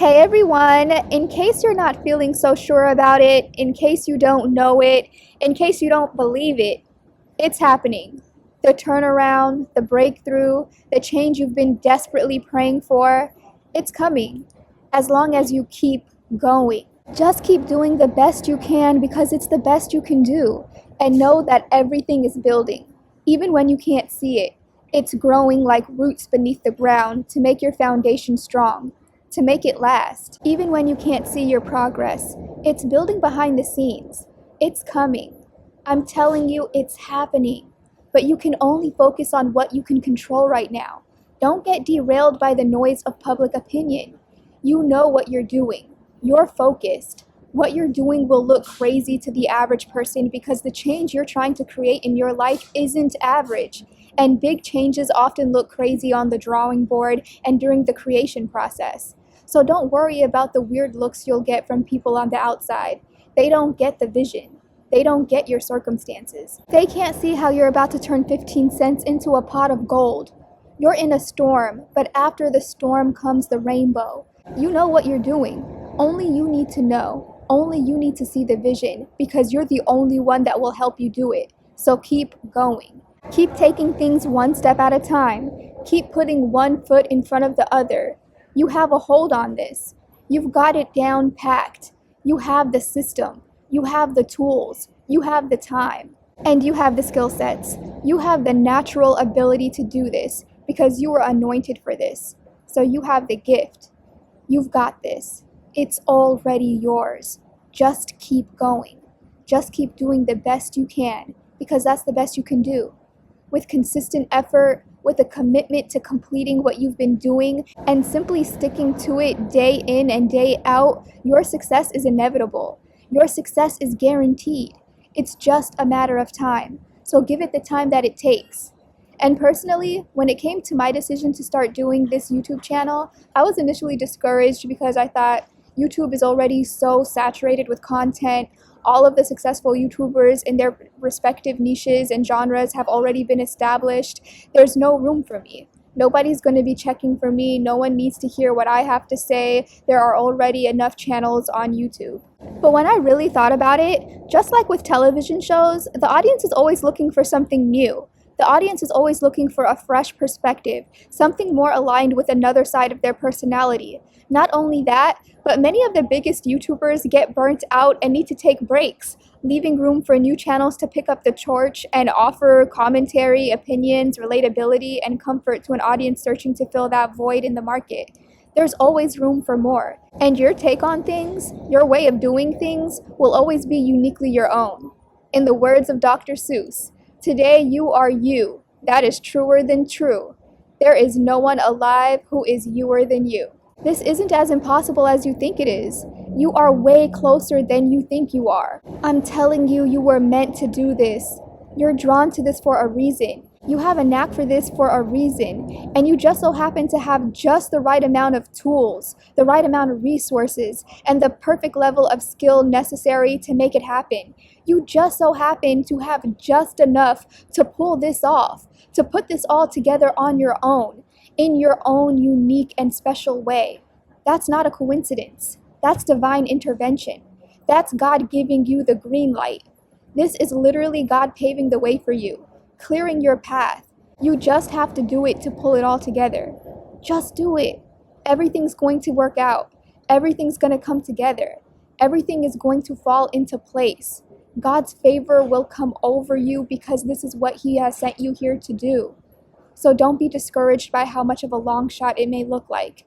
Hey everyone, in case you're not feeling so sure about it, in case you don't know it, in case you don't believe it, it's happening. The turnaround, the breakthrough, the change you've been desperately praying for, it's coming. As long as you keep going. Just keep doing the best you can because it's the best you can do. And know that everything is building, even when you can't see it. It's growing like roots beneath the ground to make your foundation strong, to make it last. Even when you can't see your progress, it's building behind the scenes. It's coming. I'm telling you, it's happening. But you can only focus on what you can control right now. Don't get derailed by the noise of public opinion. You know what you're doing. You're focused. What you're doing will look crazy to the average person because the change you're trying to create in your life isn't average. And big changes often look crazy on the drawing board and during the creation process. So don't worry about the weird looks you'll get from people on the outside. They don't get the vision. They don't get your circumstances. They can't see how you're about to turn 15 cents into a pot of gold. You're in a storm, but after the storm comes the rainbow. You know what you're doing. Only you need to know. Only you need to see the vision because you're the only one that will help you do it. So keep going. Keep taking things one step at a time. Keep putting one foot in front of the other. You have a hold on this. You've got it down packed. You have the system. You have the tools. You have the time. And you have the skill sets. You have the natural ability to do this because you were anointed for this. So you have the gift. You've got this. It's already yours. Just keep going. Just keep doing the best you can because that's the best you can do. With consistent effort, with a commitment to completing what you've been doing and simply sticking to it day in and day out, your success is inevitable. Your success is guaranteed. It's just a matter of time. So give it the time that it takes. And personally, when it came to my decision to start doing this YouTube channel, I was initially discouraged because I thought YouTube is already so saturated with content. All of the successful YouTubers in their respective niches and genres have already been established. There's no room for me. Nobody's going to be checking for me. No one needs to hear what I have to say. There are already enough channels on YouTube. But when I really thought about it, just like with television shows, the audience is always looking for something new. The audience is always looking for a fresh perspective, something more aligned with another side of their personality. Not only that, but many of the biggest YouTubers get burnt out and need to take breaks, leaving room for new channels to pick up the torch and offer commentary, opinions, relatability, and comfort to an audience searching to fill that void in the market. There's always room for more. And your take on things, your way of doing things, will always be uniquely your own. In the words of Dr. Seuss, today you are you. That is truer than true. There is no one alive who is youer than you. This isn't as impossible as you think it is. You are way closer than you think you are. I'm telling you, you were meant to do this. You're drawn to this for a reason. You have a knack for this for a reason. And you just so happen to have just the right amount of tools, the right amount of resources, and the perfect level of skill necessary to make it happen. You just so happen to have just enough to pull this off, to put this all together on your own, in your own unique and special way. That's not a coincidence. That's divine intervention. That's God giving you the green light. This is literally God paving the way for you, clearing your path. You just have to do it to pull it all together. Just do it. Everything's going to work out. Everything's going to come together. Everything is going to fall into place. God's favor will come over you because this is what He has sent you here to do. So don't be discouraged by how much of a long shot it may look like.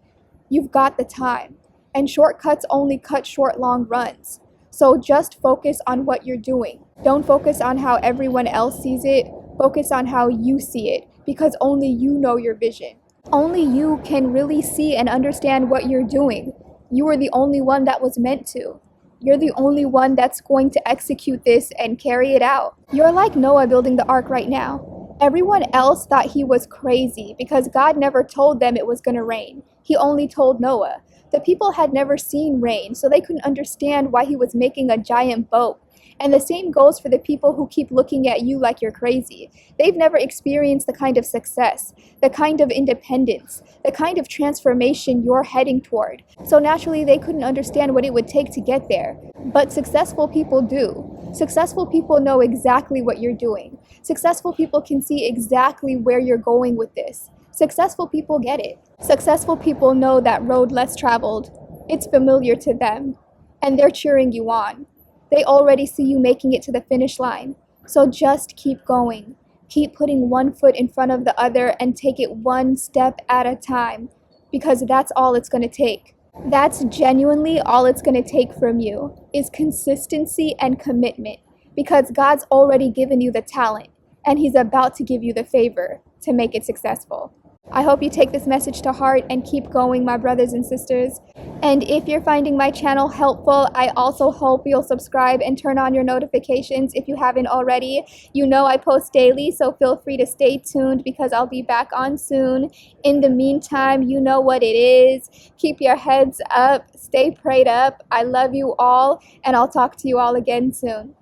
You've got the time. And shortcuts only cut short, long runs. So just focus on what you're doing. Don't focus on how everyone else sees it. Focus on how you see it, because only you know your vision. Only you can really see and understand what you're doing. You are the only one that was meant to. You're the only one that's going to execute this and carry it out. You're like Noah building the ark right now. Everyone else thought he was crazy because God never told them it was going to rain. He only told Noah. The people had never seen rain, so they couldn't understand why he was making a giant boat. And the same goes for the people who keep looking at you like you're crazy. They've never experienced the kind of success, the kind of independence, the kind of transformation you're heading toward. So naturally, they couldn't understand what it would take to get there. But successful people do. Successful people know exactly what you're doing. Successful people can see exactly where you're going with this. Successful people get it. Successful people know that road less traveled. It's familiar to them, and they're cheering you on. They already see you making it to the finish line. So just keep going. Keep putting one foot in front of the other and take it one step at a time, because that's all it's going to take. That's genuinely all it's going to take from you, is consistency and commitment, because God's already given you the talent, and He's about to give you the favor to make it successful. I hope you take this message to heart and keep going, my brothers and sisters. And if you're finding my channel helpful, I also hope you'll subscribe and turn on your notifications if you haven't already. You know I post daily, so feel free to stay tuned because I'll be back on soon. In the meantime, you know what it is. Keep your heads up, stay prayed up. I love you all, and I'll talk to you all again soon.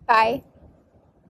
Bye.